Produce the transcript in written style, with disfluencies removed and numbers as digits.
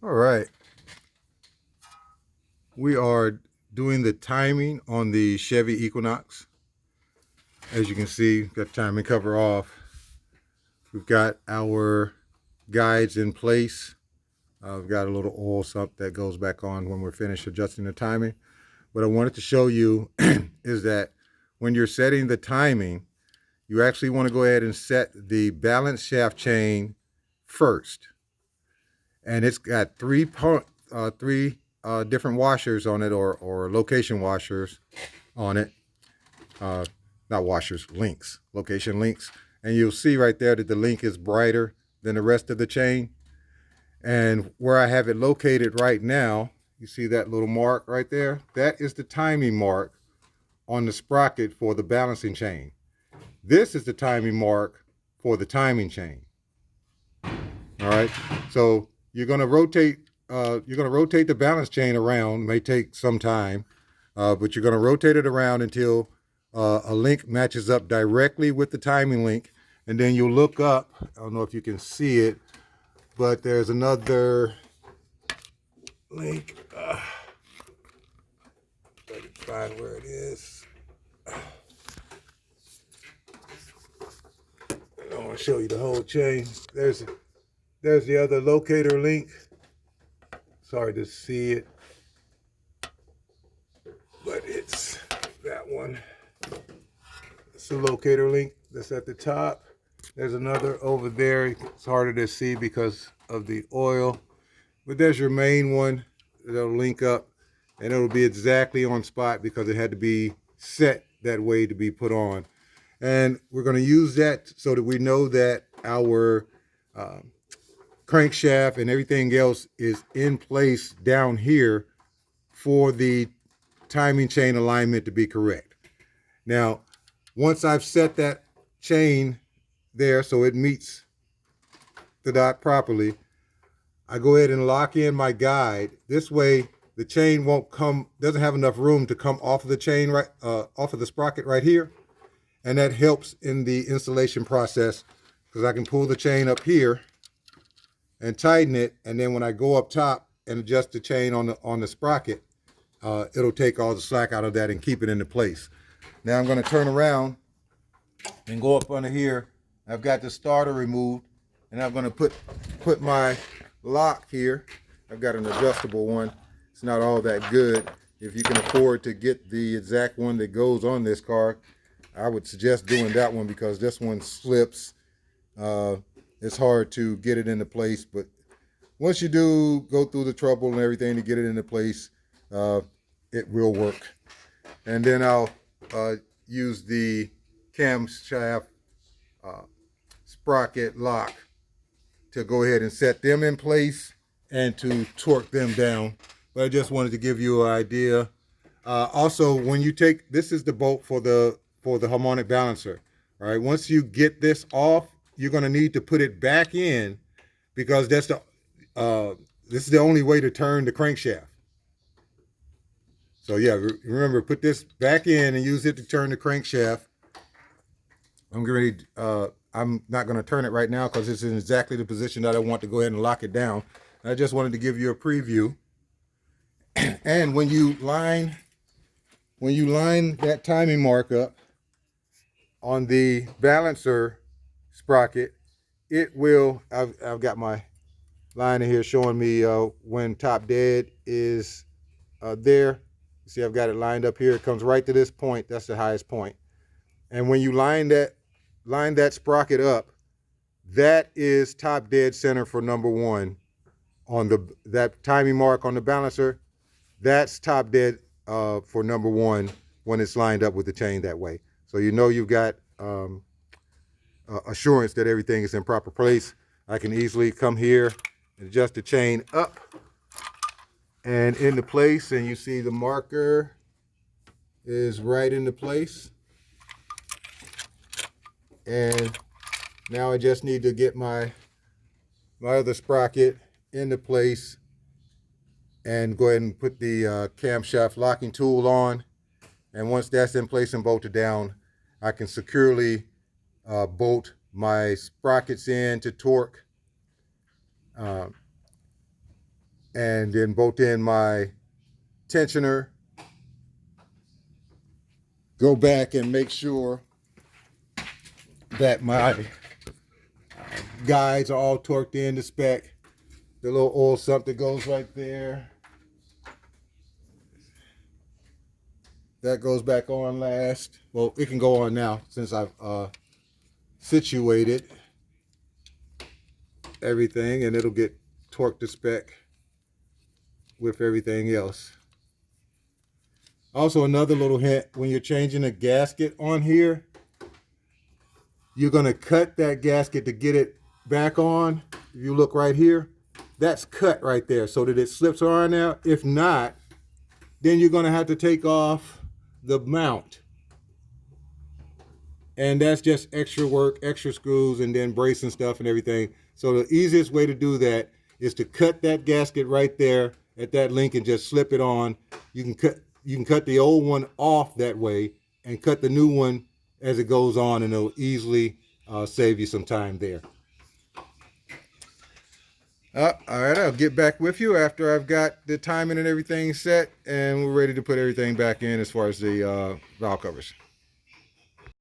All right, we are doing the timing on the Chevy Equinox. As you can see, got timing cover off. We've got our guides in place. I've got a little oil sump that goes back on when we're finished adjusting the timing. What I wanted to show you is that when you're setting the timing, you actually want to go ahead and set the balance shaft chain first. And it's got three different washers on it, or location washers on it. Not washers, links, location links. And you'll see right there that the link is brighter than the rest of the chain. And where I have it located right now, you see that little mark right there? That is the timing mark on the sprocket for the balancing chain. This is the timing mark for the timing chain. All right, so you're going to rotate the balance chain around. It may take some time, but you're going to rotate it around until a link matches up directly with the timing link, and then you'll look up. I don't know if you can see it, but there's another link. I can find where it is. I don't want to show you the whole chain. There's the other locator link. Sorry to see it, but it's that one. It's the locator link that's at the top. There's another over there. It's harder to see because of the oil, but there's your main one. It'll link up, and it'll be exactly on spot because it had to be set that way to be put on. And we're going to use that so that we know that our crankshaft and everything else is in place down here for the timing chain alignment to be correct. Now, once I've set that chain there so it meets the dot properly, I go ahead and lock in my guide. This way the chain doesn't have enough room to come off of the chain off of the sprocket right here. And that helps in the installation process because I can pull the chain up here and tighten it, and then when I go up top and adjust the chain on the sprocket, it'll take all the slack out of that and keep it into place. Now I'm going to turn around and go up under here. I've got the starter removed, and I'm going to put my lock here. I've got an adjustable one. It's not all that good. If you can afford to get the exact one that goes on this car, I would suggest doing that one because this one slips. It's hard to get it into place, but once you do go through the trouble and everything to get it into place, it will work. And then I'll use the camshaft sprocket lock to go ahead and set them in place and to torque them down. But I just wanted to give you an idea. Also, when you take, this is the bolt for the harmonic balancer. All right, once you get this off, you're going to need to put it back in because this is the only way to turn the crankshaft. So yeah, remember, put this back in and use it to turn the crankshaft. I'm not going to turn it right now because it's in exactly the position that I want to go ahead and lock it down. And I just wanted to give you a preview. And when you line that timing mark up on the balancer sprocket, it will, I've got my line in here showing me when top dead is there. You see, I've got it lined up here. It comes right to this point. That's the highest point. And when you line that sprocket up, that is top dead center for number one on that timing mark on the balancer. That's top dead for number one when it's lined up with the chain that way. So you know you've got assurance that everything is in proper place. I can easily come here and adjust the chain up and into place, and you see the marker is right into place. And now I just need to get my other sprocket into place and go ahead and put the camshaft locking tool on. And once that's in place and bolted down, I can securely bolt my sprockets in to torque and then bolt in my tensioner. Go back and make sure that my guides are all torqued in to spec. The little oil sump that goes right there, that goes back on last. Well, it can go on now since I've situated everything, and it'll get torqued to spec with everything else. Also, another little hint, when you're changing a gasket on here, you're going to cut that gasket to get it back on. If you look right here, that's cut right there so that it slips on now. If not, then you're going to have to take off the mount. And that's just extra work, extra screws, and then bracing stuff and everything. So the easiest way to do that is to cut that gasket right there at that link and just slip it on. You can cut the old one off that way and cut the new one as it goes on, and it'll easily save you some time there. All right, I'll get back with you after I've got the timing and everything set, and we're ready to put everything back in as far as the valve covers.